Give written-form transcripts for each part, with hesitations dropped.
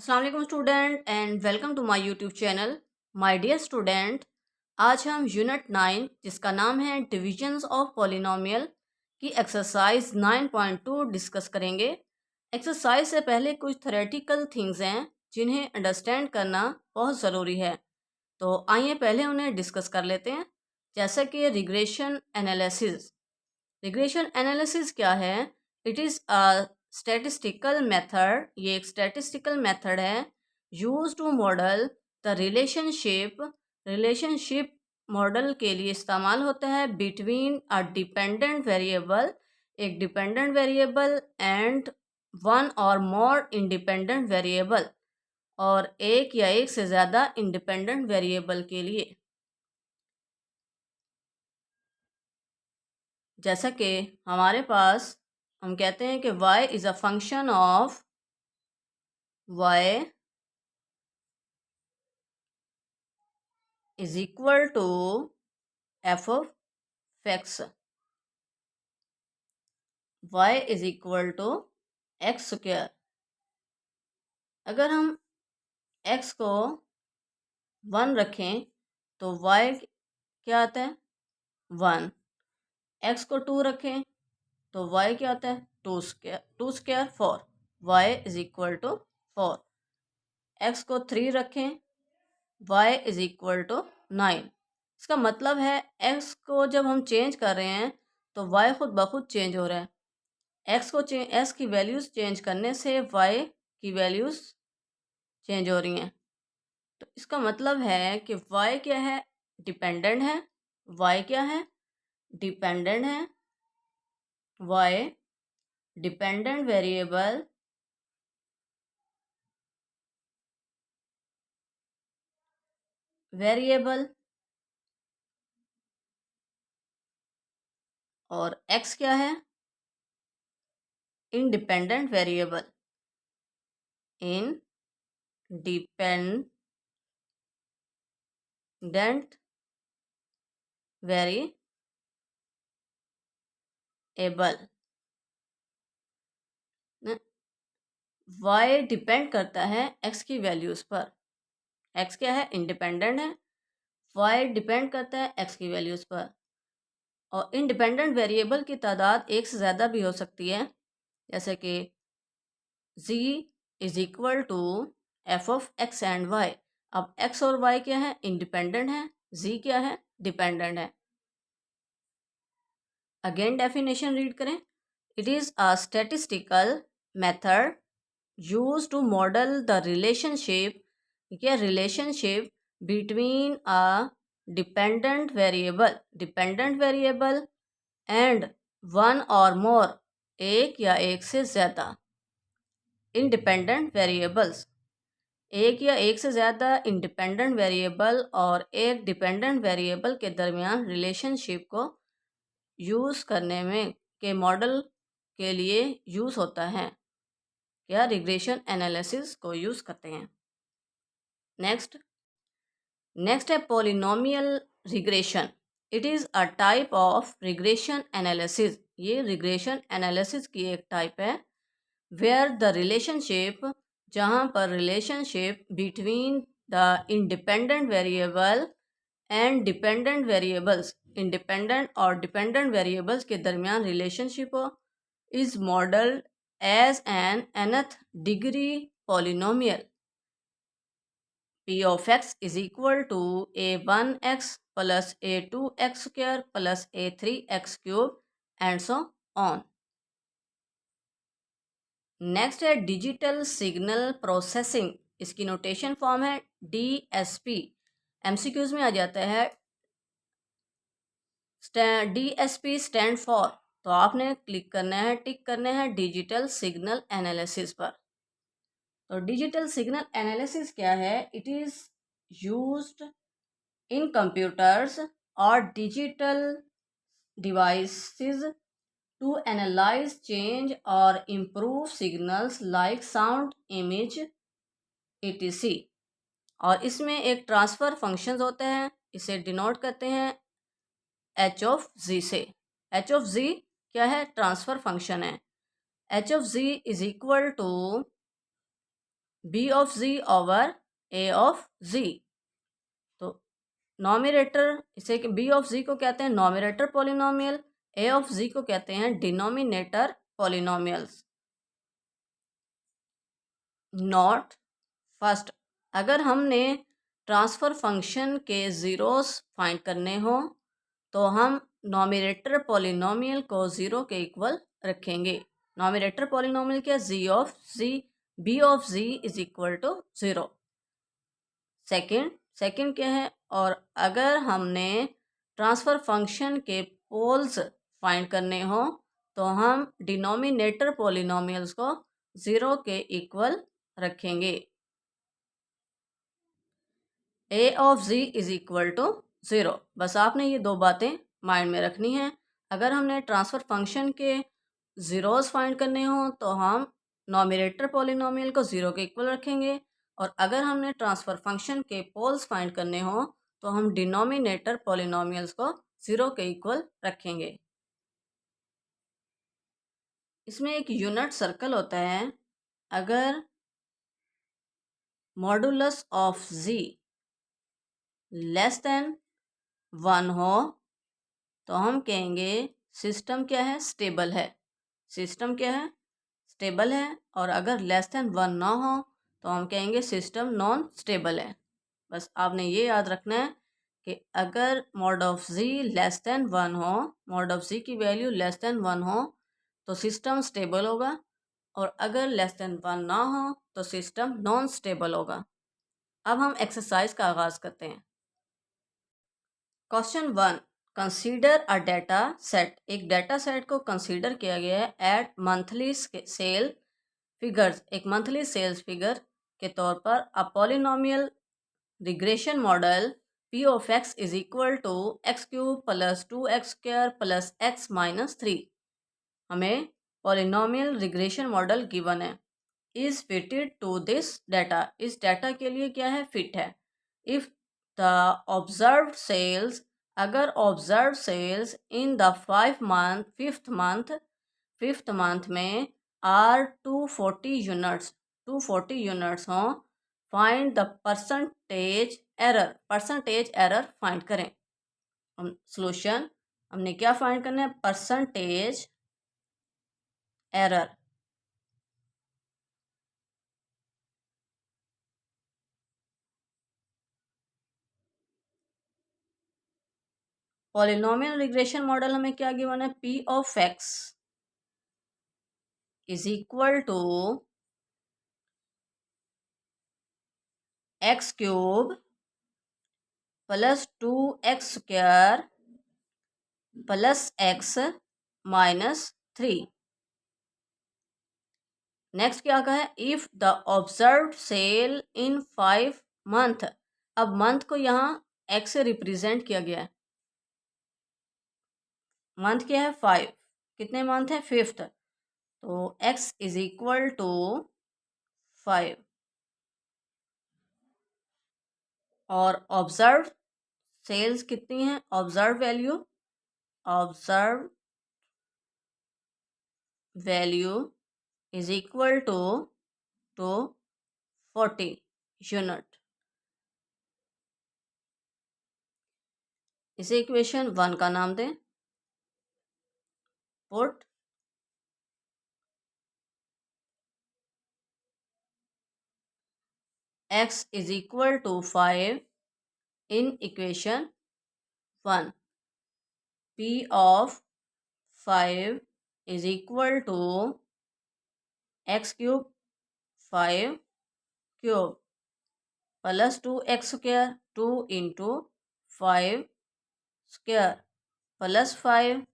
अस्सलाम वालेकुम student and welcome to my YouTube channel. My dear student, आज हम यूनिट 9 जिसका नाम है डिविजन्स ऑफ पॉलिनोमियल की एक्सरसाइज 9.2 डिस्कस करेंगे। एक्सरसाइज से पहले कुछ थ्योरेटिकल थिंग्स हैं जिन्हें अंडरस्टैंड करना बहुत ज़रूरी है, तो आइए पहले उन्हें डिस्कस कर लेते हैं। जैसे कि रिग्रेशन एनालिसिस। रिग्रेशन एनालिसिस क्या है? It is a statistical method, ये एक स्टैटिस्टिकल मेथड है use to model the relationship model के लिए इस्तेमाल होता है बिटवीन अ डिपेंडेंट वेरिएबल, एक dependent variable and one or more independent variable, और एक या एक से ज़्यादा इंडिपेंडेंट वेरिएबल के लिए। जैसा कि हमारे पास हम कहते हैं कि y is a function of y is equal to f of x. y is equal to x square. अगर हम x को 1 रखें तो y क्या आता है? 1। x को 2 रखें तो y क्या आता है? 2 square 4। y is equal to 4। x को 3 रखें, y इज इक्वल टू 9। इसका मतलब है x को जब हम चेंज कर रहे हैं तो y खुद ब खुद चेंज हो रहा है। x की वैल्यूज़ चेंज करने से y की वैल्यूज़ चेंज हो रही हैं। तो इसका मतलब है कि y क्या है? डिपेंडेंट है। y क्या है? डिपेंडेंट है। y डिपेंडेंट वेरिएबल और x क्या है? Independent variable. Independent variable. y depend करता है x की वैल्यूज़ पर। x क्या है? इंडिपेंडेंट है। y डिपेंड करता है x की वैल्यूज़ पर। और इंडिपेंडेंट वेरिएबल की तादाद एक से ज़्यादा भी हो सकती है, जैसे कि z is equal to f of x and y। अब x और y क्या है? इंडिपेंडेंट है। z क्या है? डिपेंडेंट है। अगेन डेफिनेशन रीड करें। It is a statistical method use to model the relationship, क्या relationship between a dependent variable and one or more, एक या एक से ज़्यादा इंडिपेंडेंट वेरिएबल्स। एक या एक से ज़्यादा इंडिपेंडेंट वेरिएबल और एक डिपेंडेंट वेरिएबल के दरमियान रिलेशनशिप को यूज़ करने में के मॉडल के लिए यूज़ होता है, या रिग्रेशन एनालिसिस को यूज़ करते हैं। नेक्स्ट है polynomial regression. It is a type of regression analysis. ये रिग्रेशन एनालिसिस की एक टाइप है वेयर द रिलेशनशिप, जहाँ पर relationship between the independent variable and dependent variables, independent और डिपेंडेंट वेरिएबल्स के दरमियान रिलेशनशिप हो, is modelled as an nth degree polynomial. p of x is equal to a1x plus a2x square plus a3x cube and so on। Next है digital signal processing. इसकी notation form है DSP। MCQs में आ जाता है DSP stand for, तो आपने click करना है, टिक करना है डिजिटल सिग्नल एनालिसिस पर। तो डिजिटल सिग्नल एनालिसिस क्या है? It is used in computers और digital devices to analyze change or improve signals like sound, image, etc। और इसमें एक ट्रांसफ़र फंक्शंस होते हैं, इसे डिनोट करते हैं h ऑफ z से। h ऑफ z क्या है? ट्रांसफ़र फंक्शन है। h of z is equal to B of G over A of G. तो नॉमिनेटर इसे बी ऑफ जी को कहते हैं nominator polynomial, A of G को कहते हैं डिनोमिनेटर पॉलिनोमियल्स। नॉट फर्स्ट, अगर हमने ट्रांसफ़र फंक्शन के ज़ीरोस फाइंड करने हो तो हम नॉमिनेटर पॉलिनोमियल को ज़ीरो के इक्वल रखेंगे। नॉमिनेटर पॉलिनोमियल क्या है? G of G, B of ji is equal to zero. Second क्या है? और अगर हमने ट्रांसफ़र फंक्शन के पोल्स फाइंड करने हो तो हम डिनोमिनेटर पॉलिनोमियल्स को ज़ीरो के इक्वल रखेंगे। A of ji is equal to zero. बस आपने ये दो बातें माइंड में रखनी हैं। अगर हमने ट्रांसफ़र फंक्शन के ज़ीरोस फाइंड करने हो तो हम नॉमिनेटर पॉलिनोमियल को ज़ीरो के इक्वल रखेंगे, और अगर हमने ट्रांसफ़र फंक्शन के पोल्स फाइंड करने हो तो हम डिनोमिनेटर पॉलिनोमियल्स को ज़ीरो के इक्वल रखेंगे। इसमें एक यूनिट सर्कल होता है। अगर modulus of G less than 1 हो तो हम कहेंगे सिस्टम क्या है? स्टेबल है। सिस्टम क्या है? स्टेबल है। और अगर लेस देन 1 ना हो तो हम कहेंगे सिस्टम नॉन स्टेबल है। बस आपने ये याद रखना है कि अगर mod of G less than 1 हो, मॉड ऑफ जी की वैल्यू लेस देन 1 हो तो सिस्टम स्टेबल होगा, और अगर लेस देन 1 ना हो तो सिस्टम नॉन स्टेबल होगा। अब हम एक्सरसाइज का आगाज़ करते हैं। Question 1, consider a data set. एक डेटा सेट को कंसीडर किया गया है एट मंथली सेल फिगर्स, एक मंथली सेल्स फिगर के तौर पर a polynomial regression model p of x is equal to x cube plus 2x² plus x minus 3। हमें पॉलिनोमियल रिग्रेशन मॉडल गिवन है। Is fitted to this data, इस data के लिए क्या है? फिट है। इफ द ऑब्जर्व्ड सेल्स, अगर observe sales in the fifth month में आर 240 यूनिट्स हों, find the percentage error find करें। हम सोल्यूशन हमने क्या फाइंड करना है? Percentage error. Polynomial regression model हमें क्या गिवन है? P of x is equal to x cube plus 2x² plus x minus 3। Next क्या कहा है? If the observed sale in 5 month. अब मंथ को यहाँ एक्स से रिप्रेजेंट किया गया है। मंथ क्या है? 5। कितने मंथ है? फिफ्थ। तो x इज इक्वल टू 5। और ऑब्जर्व सेल्स कितनी है? Observe value is equal to 40 unit. इसे इक्वेशन 1 का नाम दें। Put x is equal to 5 in equation 1। p of 5 is equal to x cube 5 cube plus 2x², 2 into 5 square plus 5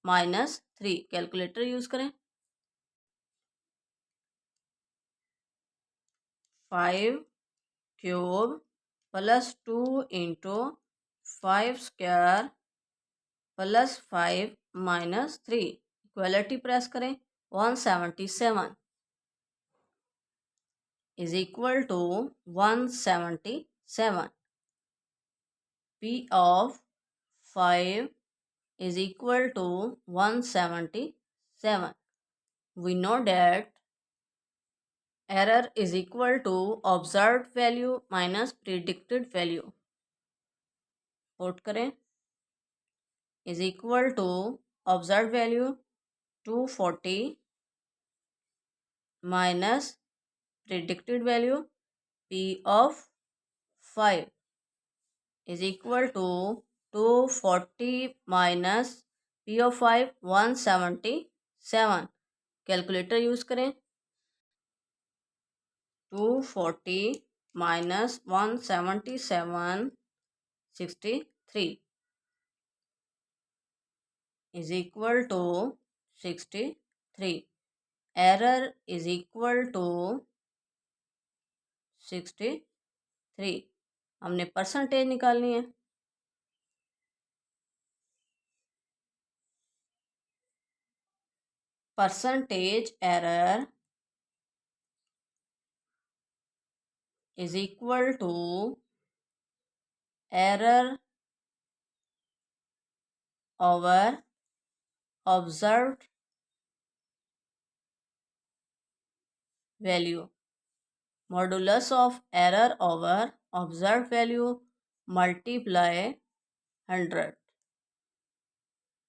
minus 3। Calculator use करें। 5 cube plus 2 into 5 square plus 5 minus 3। Equality press करें। 177 is equal to 177। P of 5 is equal to 177. We know that error is equal to observed value minus predicted value. Put करें is equal to observed value 240 minus predicted value P of 5 is equal to 240 minus P of 5 177. Calculator use करें 240 minus 177 63 is equal to 63. Error is equal to 63. हमने percentage निकालनी है. Percentage error is equal to error over observed value. Modulus of error over observed value multiply 100.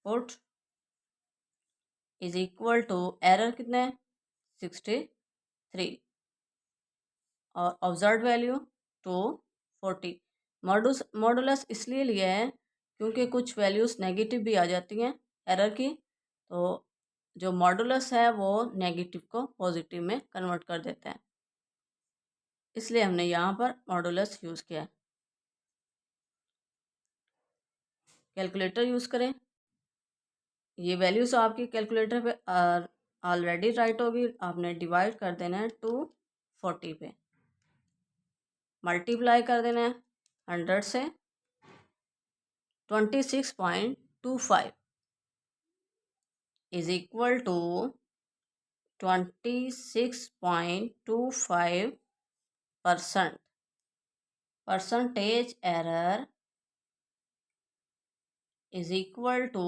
Put is equal to error कितने 63 और observe value 240. Modulus इसलिए लिया है क्योंकि कुछ वैल्यूज़ नेगेटिव भी आ जाती हैं एरर की, तो जो मॉडुलस है वो नेगेटिव को पॉजिटिव में कन्वर्ट कर देता है, इसलिए हमने यहाँ पर मॉडुलस यूज़ किया है. कैलकुलेटर यूज़ करें. ये वैल्यूज़ आपकी कैलकुलेटर पे ऑलरेडी राइट होगी. आपने डिवाइड कर देना है 240 पे, मल्टीप्लाई कर देना है 100 से. 26.25 is equal to 26.25%. Percentage error is equal to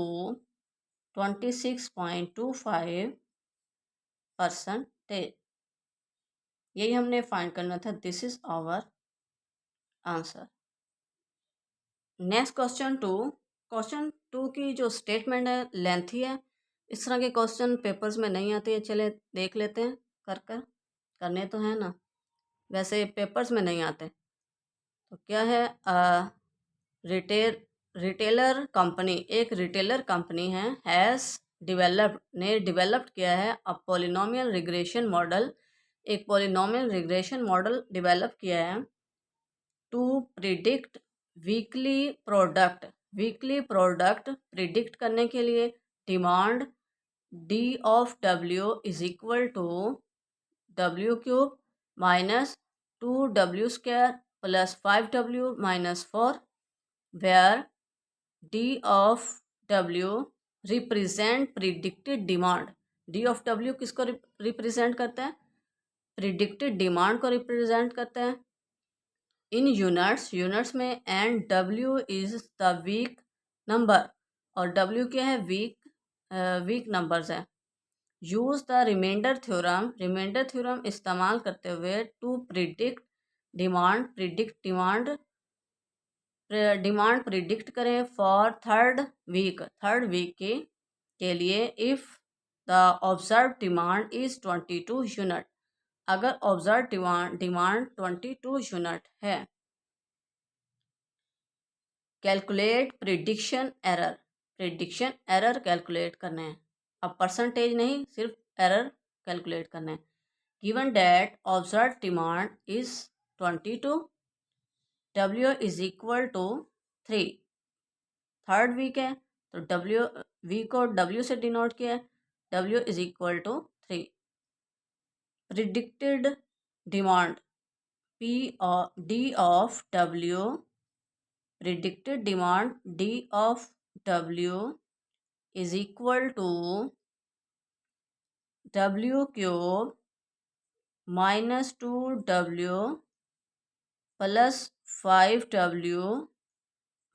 26.25%. यही हमने फाइंड करना था. This is our answer. Next question two की जो स्टेटमेंट है लेंथी है. इस तरह के क्वेश्चन पेपर्स में नहीं आते हैं. चले देख लेते हैं. करने तो है ना, वैसे पेपर्स में नहीं आते. तो क्या है, रिटेलर कंपनी, एक रिटेलर कंपनी है, डेवलप्ड किया है अ पॉलिनोमियल रिग्रेशन मॉडल. एक पॉलिनोमियल रिग्रेशन मॉडल डेवलप किया है to predict weekly product predict करने के लिए demand D of W is equal to W cube minus 2w² plus 5w minus 4, where D of W represent predicted demand. D of W किसको represent करता है? Predicted demand को represent करता है इन यूनिट्स में. एंड डब्ल्यू इज द वीक नंबर, और डब्ल्यू क्या है? वीक नंबर्स है. यूज द रिमाइंडर थ्योरम इस्तेमाल करते हुए टू प्रिडिक्ट डिमांड प्रिडिक्ट करें फॉर थर्ड वीक के लिए if the observe demand is 22 unit. अगर ऑब्जर्व डिमांड 22 यूनिट है. कैलकुलेट प्रिडिक्शन एरर कैलकुलेट करना है. अब परसेंटेज नहीं, सिर्फ एरर कैलकुलेट करना है. Given that observe demand is 22, W is equal to 3. Third week है तो वी को W से डिनोट किया है. W is equal to 3. Predicted demand D of W, predicted demand D of W is equal to W cube minus 2W plus 5W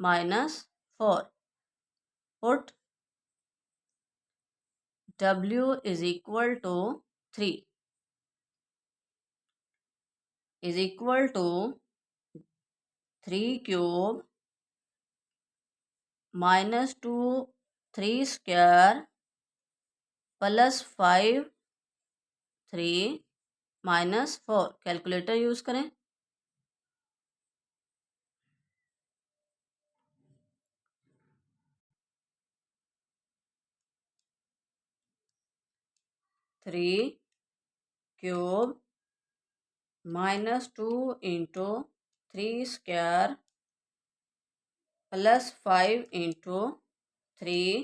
minus 4. Put W is equal to 3. is equal to 3 cube minus 2 3 square plus 5 3 minus 4। Calculator use करें। Three cube minus 2 into 3 square plus 5 into 3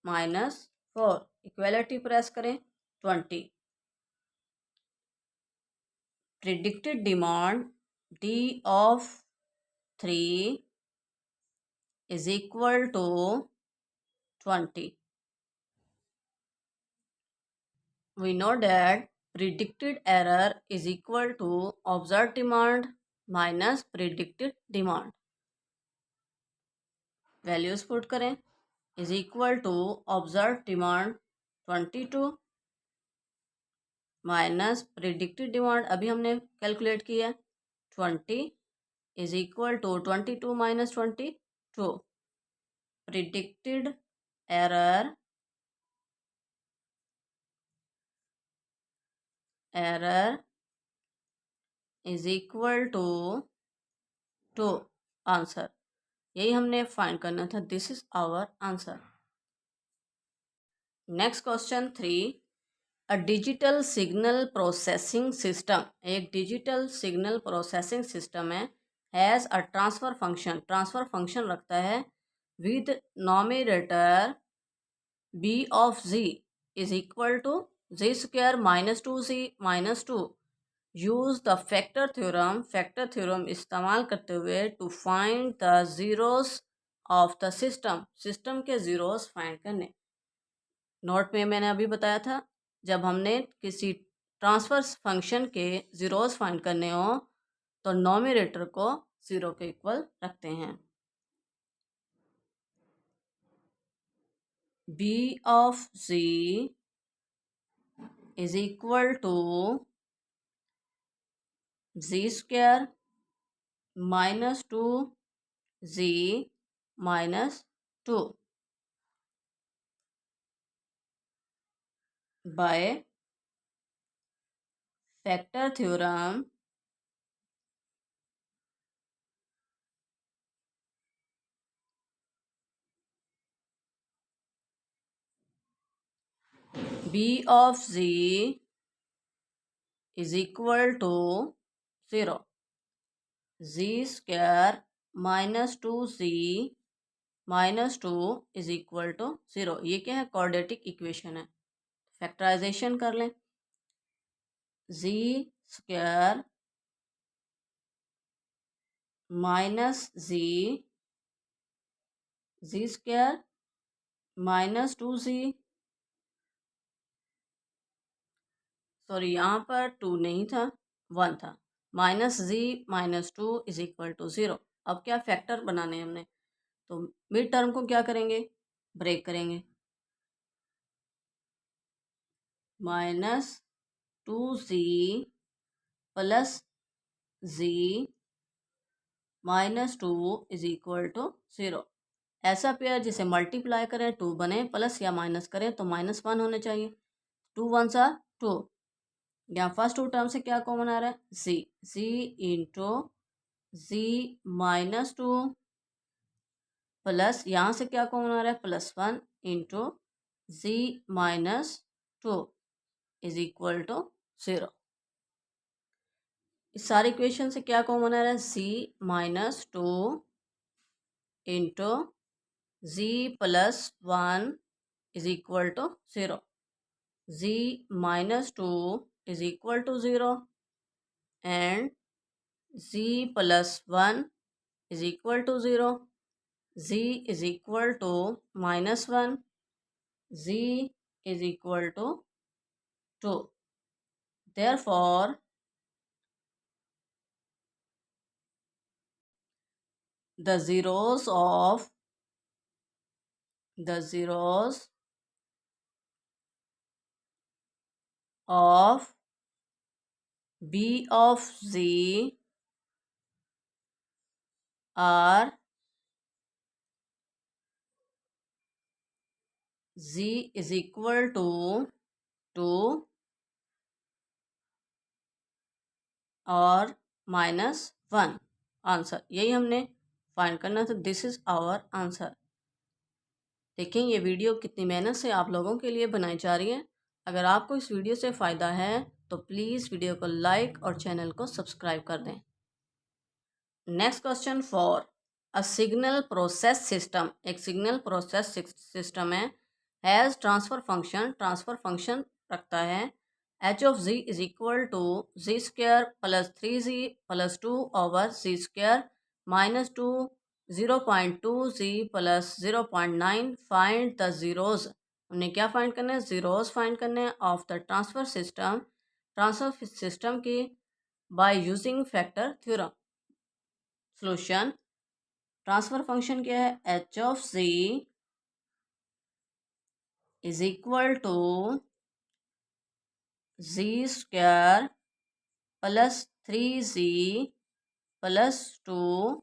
minus 4। Equality press करें। 20। Predicted demand D of 3 is equal to 20. We know that predicted error is equal to observed demand minus predicted demand. Values put करें। is equal to observed demand 22 minus predicted demand अभी हमने calculate किया 20 is equal to 22 minus 22. Predicted error is equal to answer. यही हमने find करना था। This is our answer. Next question 3। A digital signal processing system, एक digital signal processing system है, has a transfer function, transfer function रखता है with nominator B of ji is equal to z square minus 2 z minus 2। Use the factor theorem इस्तेमाल करते हुए to find the zeros of the system के zeros find करने। Note में मैंने अभी बताया था, जब हमने किसी ट्रांसफर फंक्शन के ज़ीरोस फाइंड करने हो तो नॉमिनेटर को 0 के इक्वल रखते हैं। B of ji is equal to z square minus 2 z minus 2 by factor theorem b of z is equal to 0। z square minus 2z minus 2 is equal to 0। ये क्या है? क्वाड्रेटिक इक्वेशन है। Factorisation कर लें। z square minus z square minus 2z, sorry यहाँ पर 2 नहीं था, 1 था, minus z minus 2 is equal to 0। अब क्या फैक्टर बनाने हैं हमने, तो मिड टर्म को क्या करेंगे? ब्रेक करेंगे। Minus 2z plus z minus 2 is equal to 0। ऐसा पेयर जिसे मल्टीप्लाई करें 2 बने, प्लस या माइनस करें तो -1 होने चाहिए। 2 1 सा 2। यहाँ फर्स्ट 2 टर्म से क्या कॉमन आ रहा है? z into z minus 2 plus यहाँ से क्या कॉमन आ रहा है? +1 into z minus 2 is equal to 0। इस सारी इक्वेशन से क्या कॉमन आ रहा है? z minus 2 into z plus 1 is equal to 0। z minus 2 is equal to 0 and z plus 1 is equal to 0। z is equal to -1, z is equal to 2। Therefore, the zeros of 2 and 3 are 0 and 1। b of z are z is equal to 2 और -1 answer. यही हमने find करना था। This is our answer. देखें ये video कितनी मेहनत से आप लोगों के लिए बनाई जा रही है। अगर आपको इस वीडियो से फ़ायदा है तो प्लीज़ वीडियो को लाइक और चैनल को सब्सक्राइब कर दें। Next question for a signal process system. एक सिग्नल प्रोसेस सिस्टम है। हैज़ ट्रांसफ़र फंक्शन रखता है। H of ji is equal to z square plus 3z plus 2 over z square minus 2 0.2z plus 0.9। Find the zeros. हमने क्या find करना है? Zeros find करने हैं ऑफ द ट्रांसफ़र सिस्टम की by using factor theorem. Solution. Transfer function क्या है? H of ji is equal to z square plus 3z plus 2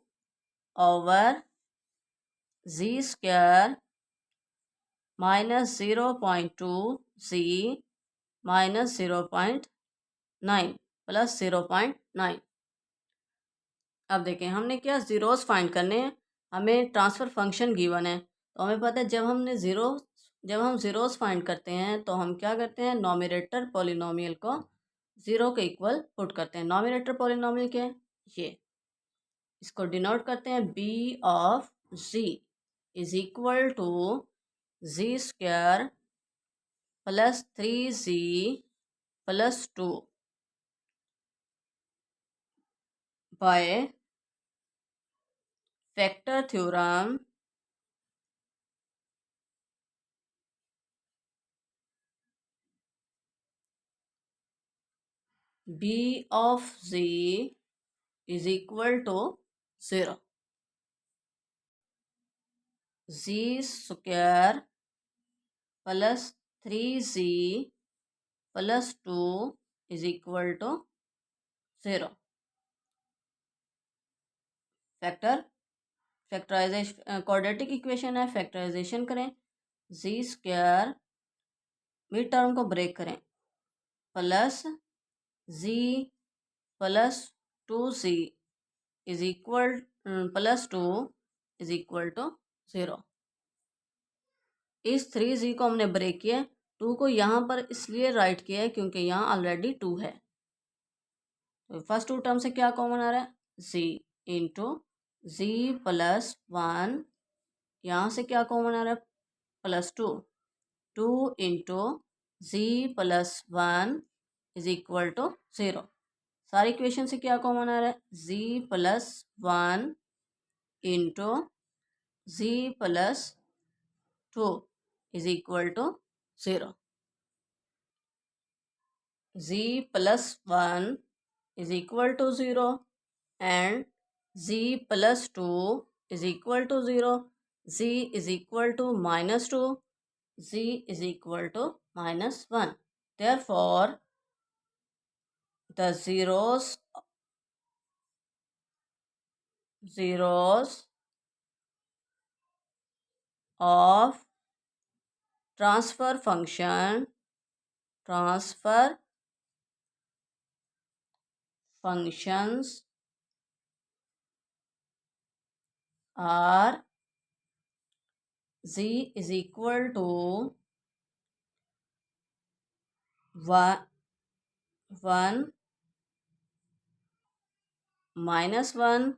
over z square minus 0.2z minus 0.9 plus 0.9। अब देखें हमने क्या zeros find करने हैं। हमें ट्रांसफ़र फंक्शन गिवन है तो हमें पता है जब हम ज़ीरोस फाइंड करते हैं तो हम क्या करते हैं? नॉमिनेटर पॉलिनोमियल को ज़ीरो के इक्वल पुट करते हैं। नॉमिनेटर पॉलिनोमियल क्या है? ये इसको डिनोट करते हैं B of ji is equal to z square plus 3z plus 2 by factor theorem b of z is equal to 0। z square plus 3z plus 2 is equal to 0। Factorization quadratic equation है। Factorization करें। z square mid term को break करें plus z plus 2z is equal plus 2 is equal to 0। इस 3z को हमने break किया। 2 को यहाँ पर इसलिए राइट किया है क्योंकि यहाँ ऑलरेडी 2 है। तो फर्स्ट 2 टर्म से क्या कॉमन आ रहा है? z into z plus 1। यहाँ से क्या कॉमन आ रहा है? Plus 2। 2 into z plus 1 is equal to 0। सारी इक्वेशन से क्या कॉमन आ रहा है? z plus 1 into z plus 2 is equal to 0। z plus 1 is equal to 0 and z plus 2 is equal to 0. Z is equal to minus 2. Z is equal to minus 1. Therefore, the zeros of transfer functions are z is equal to 1 minus 1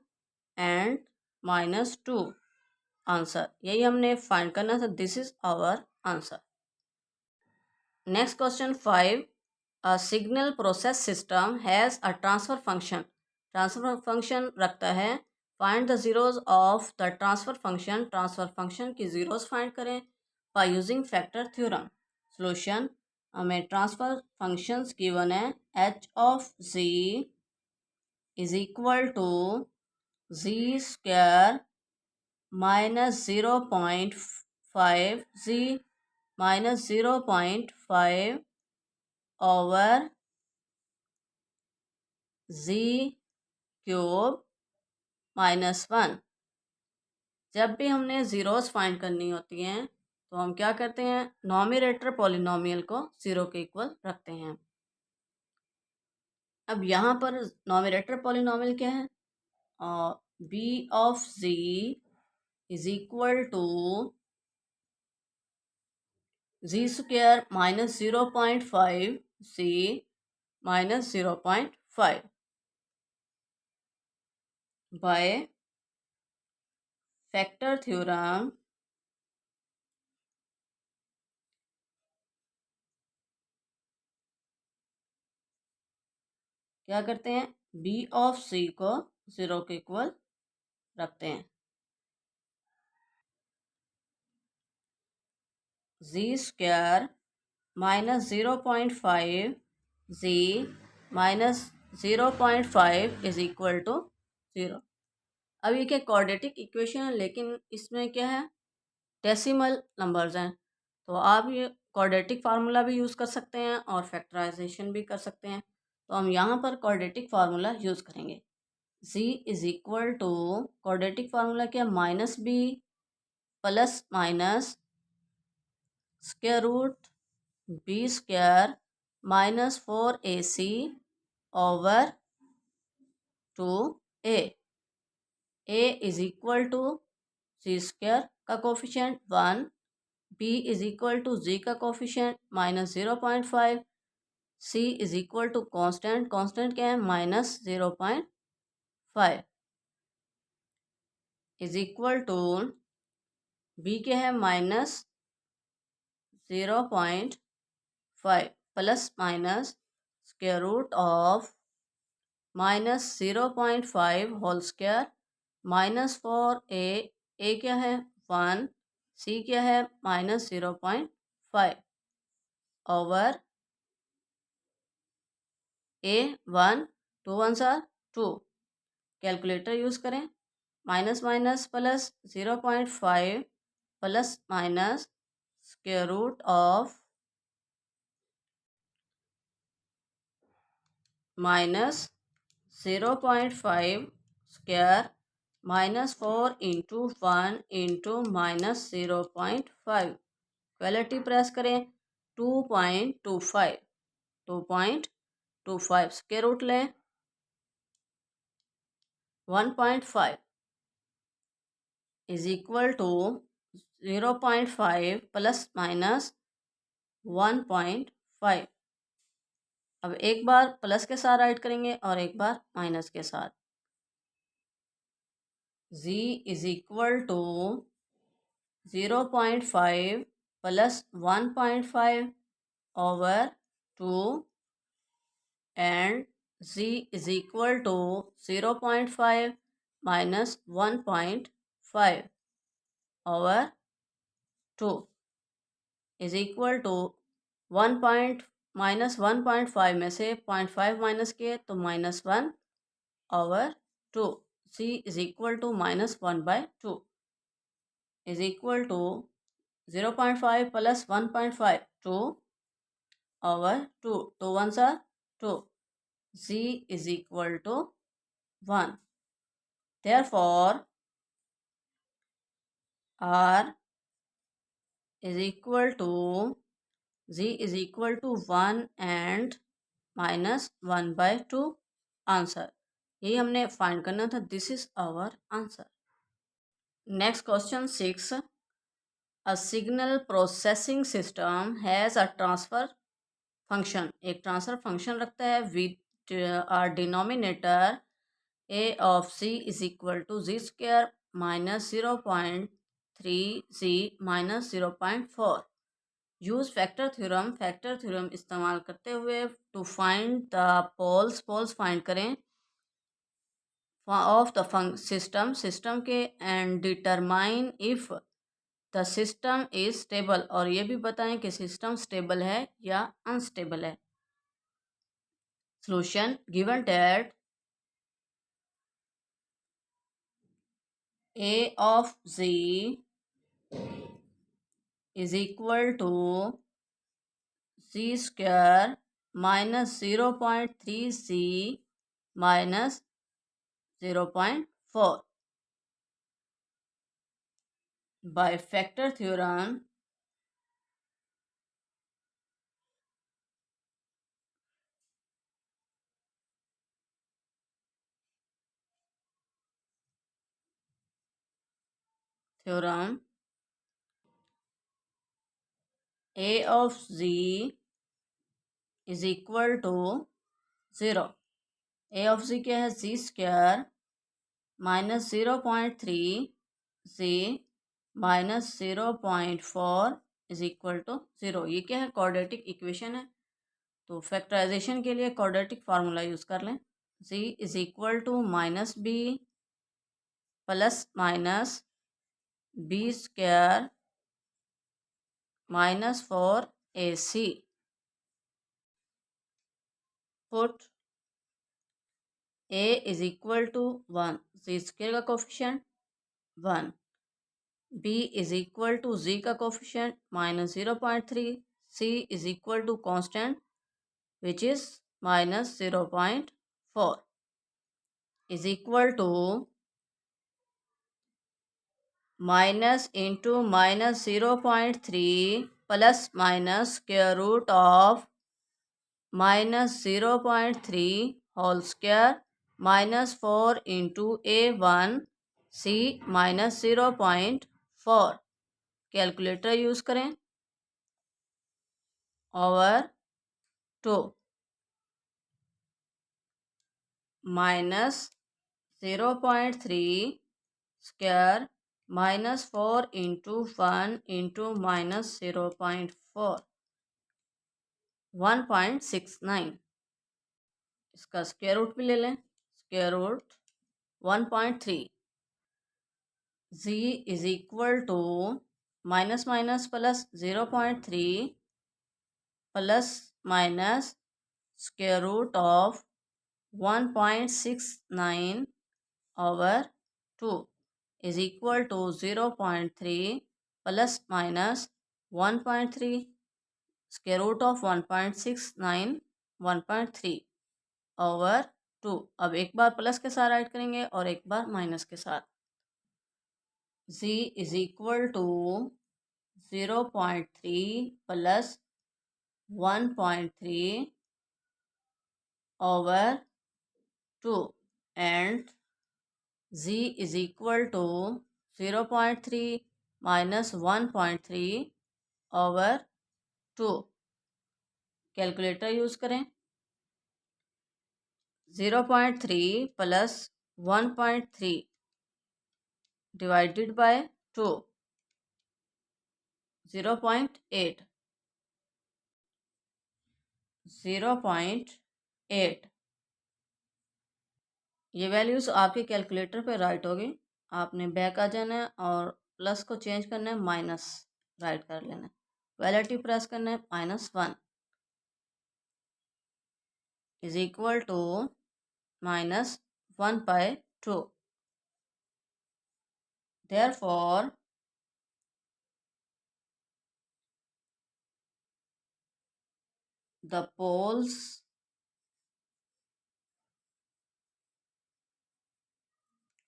and minus 2 answer. यही हमने find करना था। This is our answer. Next question 5। A signal process system has a transfer function. Transfer function रखता है। Find the zeros of the transfer function की zeros find करें by using factor theorem. Solution. हमें transfer functions given है। H of ji is equal to z square minus 0.5z minus 0.5 over z cube -1। जब भी हमने zeros find करनी होती हैं तो हम क्या करते हैं, नॉमिनेटर पॉलिनोमियल को 0 के इक्वल रखते हैं। अब यहाँ पर नॉमिनेटर पॉलिनोमियल क्या है, B of ji is equal to z square -0.5 c -0.5 by factor theorem क्या करते हैं, बी ऑफ सी को 0 के इक्वल रखते हैं। G square -0.5 G -0.5 is equal to 0। अब ये क्या क्वाड्रेटिक इक्वेशन है, लेकिन इसमें क्या है, डेसिमल नंबर्स हैं, तो आप ये क्वाड्रेटिक फार्मूला भी यूज़ कर सकते हैं और फैक्टराइजेशन भी कर सकते हैं। तो हम यहाँ पर क्वाड्रेटिक फार्मूला यूज़ करेंगे। c is equal to quadratic formula क्या, -b plus minus square root b square -4ac over 2a। a is equal to c square का coefficient 1, b is equal to g का coefficient -0.5, c is equal to constant, constant क्या है -0.5 is equal to b क्या है -0.5 plus minus square root of -0.5 whole square -4a क्या है 1, c क्या है -0.5 over a 1, 2 1s are 2। Calculator use करें, minus minus plus 0.5 plus minus square root of -0.5 square -4 into 1 into -0.5। Quality press करें, 2.25 2.25 square root लें 1.5 is equal to 0.5 plus minus 1.5। अब एक बार plus के साथ राइट करेंगे और एक बार माइनस के साथ। z is equal to 0.5 plus 1.5 over 2 and z is equal to 0.5 minus 1.5 over 2 is equal to 1.5 में से 0.5 माइनस किए तो -1 over 2। c is equal to -1/2 is equal to 0.5 plus 1.5 2 over 2, 2 1s are 2। c is equal to 1। therefore r is equal to z is equal to 1 and -1/2 answer. यही हमने find करना था। This is our answer. Next question 6, a signal processing system has a transfer function. एक transfer function रखता है with a denominator a of c is equal to z square -0.3c -0.4। Use factor theorem. Factor theorem इस्तेमाल करते हुए to find the poles, poles find करें of the system, system के, and determine if the system is stable, और ये भी बताएं कि सिस्टम स्टेबल है या अनस्टेबल है। Solution, given that a of z is equal to c square -0.3c minus 0.4. By factor theorem, A of z is equal to 0. A of z क्या है? z square minus 0.3 z minus 0.4 is equal to 0. ये क्या है? Quadratic equation है। तो factorisation के लिए quadratic formula use कर लें। z is equal to minus b plus minus b square minus 4ac. Put a is equal to 1. z square का coefficient 1. b is equal to z का coefficient minus 0.3. c is equal to constant which is minus 0.4 is equal to minus into minus 0.3 plus minus square root of minus 0.3 whole square minus 4 into a1 c minus 0.4. Calculator use करें। Over 2 minus 0.3 square minus 4 into 1 into minus 0.4 1.69. इसका square root भी ले लें। Square root 1.3. z is equal to minus minus plus 0.3 plus minus square root of 1.69 over 2 is equal to 0.3 plus minus 1.3 square root of 1.69 1.3 over 2. अब एक बार plus के साथ right करेंगे और एक बार माइनस के साथ। z is equal to 0.3 plus 1.3 over 2 and z is equal to 0.3 minus 1.3 over 2. Calculator use करें। 0.3 plus 1.3 divided by 2 0.8 0.8. ये वैल्यूज़ आपके कैलकुलेटर पे राइट होगी। आपने बैक आ जाना है और प्लस को चेंज करना है, माइनस राइट कर लेना है। इक्वालिटी प्रेस करना है। -1 is equal to -1/2. Therefore, the poles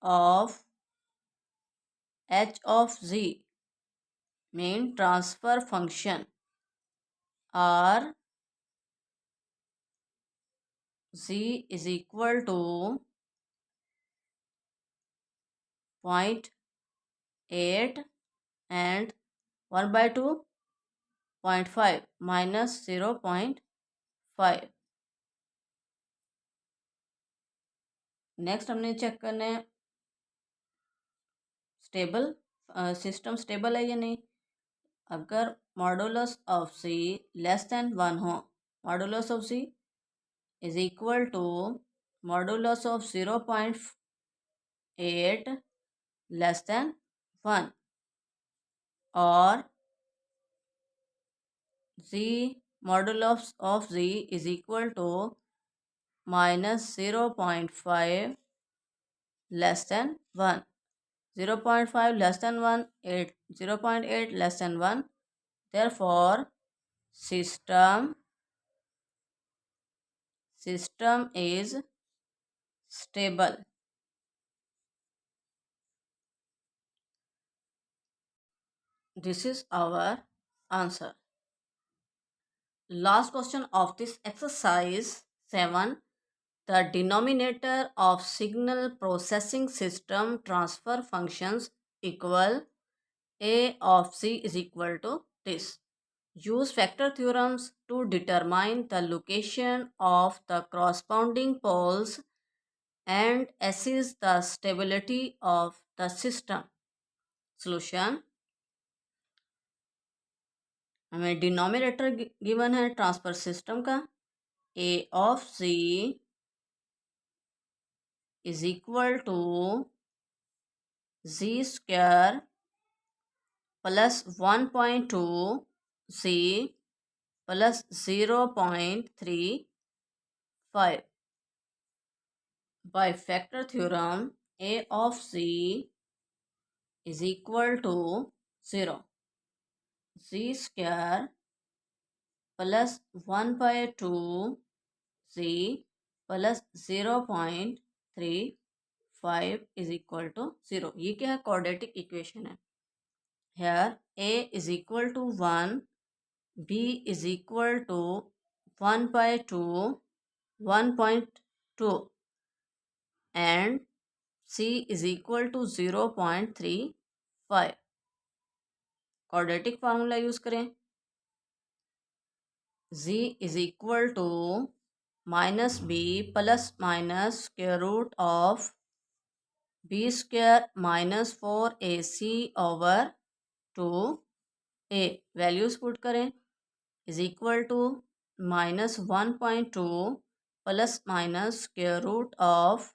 of h of z mean transfer function are z is equal to 0.8 and 1/2 0.5 minus 0.5. Next हमने चेक करना है स्टेबल सिस्टम स्टेबल है या नहीं। अगर modulus of c less than 1 हो, modulus of c is equal to modulus of 0.8 less than 1 और z modulus of z is equal to minus 0.5 less than 1. 0.5 less than 1, 0.8 less than 1. Therefore, system is stable. This is our answer. Last question of this exercise 7. The denominator of signal processing system transfer functions equal A of C is equal to this. Use factor theorems to determine the location of the corresponding poles and assess the stability of the system. Solution. हमें denominator given है transfer system का A of C is equal to Z square plus 1.2 C plus 0.35. By factor theorem, A of C is equal to 0. Z square plus 1 by 2 Z plus 0.35 is equal to 0. ये क्या है? Quadratic equation है. Here A is equal to 1, B is equal to 1 by 2, 1.2 and C is equal to 0.35. Quadratic formula use करें. Z is equal to minus B plus minus square root of B square minus 4AC over 2A. Values put करें. is equal to minus 1.2 plus minus square root of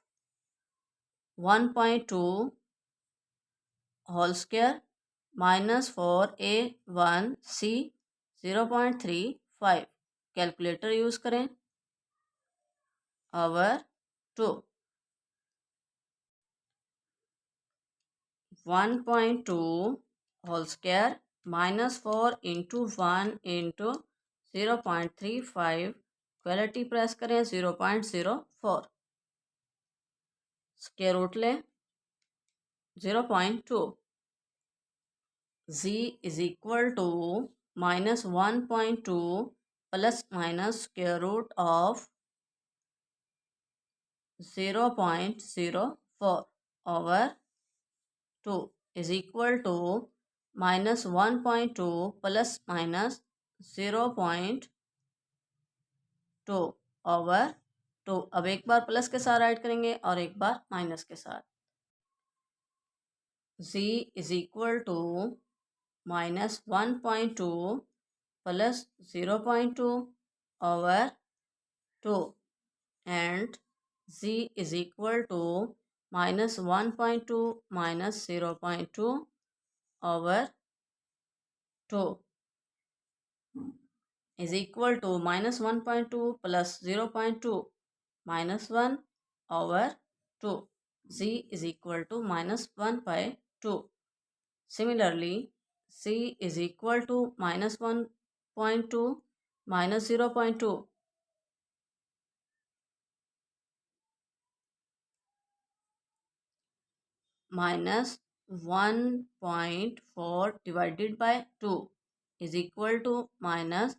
1.2 whole square minus 4A1C 0.35. Calculator use करें. over 2 1.2 whole square minus 4 into 1 into 0.35. Quality press करें. 0.04. Square root लें. 0.2. Z is equal to minus 1.2 plus minus square root of 0.04 over 2 is equal to minus 1.2 plus minus 0.2 over 2. अब एक बार plus के साथ right करेंगे और एक बार माइनस के साथ. Z is equal to minus 1.2 plus 0.2 over 2 and Z is equal to minus 1.2 minus 0.2 over 2 is equal to minus 1.2 plus 0.2 minus 1 over 2. Z is equal to minus 1 by 2. Similarly, C is equal to minus 1.2 minus 0.2 minus 1.4 divided by 2 is equal to minus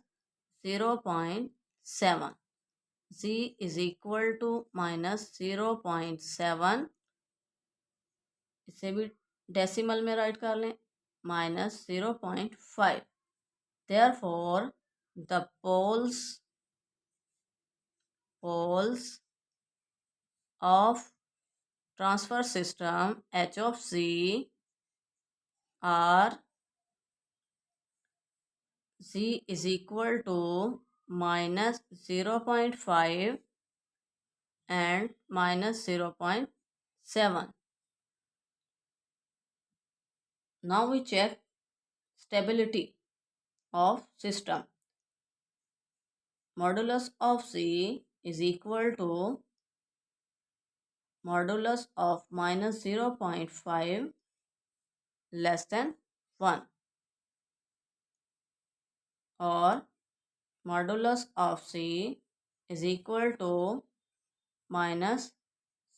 0.7. Z is equal to minus 0.7. इसे भी decimal में right कर लें. minus 0.5. Therefore, the poles of transfer system H of Z are Z is equal to minus 0.5 and minus 0.7. Now we check stability of system. Modulus of Z is equal to modulus of minus 0.5 less than 1 or modulus of C is equal to minus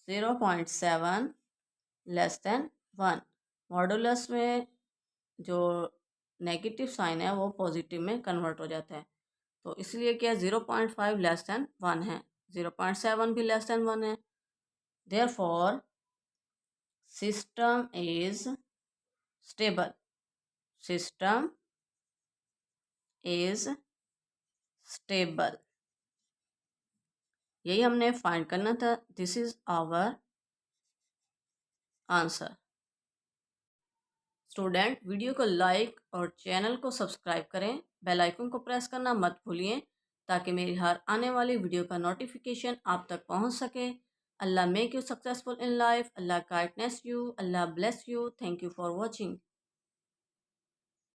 0.7 less than 1। Modulus में जो negative sign है वो positive में convert हो जाता है, तो इसलिए क्या 0.5 लेस देन 1 है, 0.7 भी लेस देन 1 है। Therefore system is stable, system is stable. यही हमने फाइंड करना था। This is our answer. Student, video को लाइक और चैनल को सब्सक्राइब करें, बेल आइकन को प्रेस करना मत भूलिए ताकि मेरी हर आने वाली वीडियो का नोटिफिकेशन आप तक पहुंच सके। Allah make you successful in life, Allah guidance you, Allah bless you. Thank you for watching.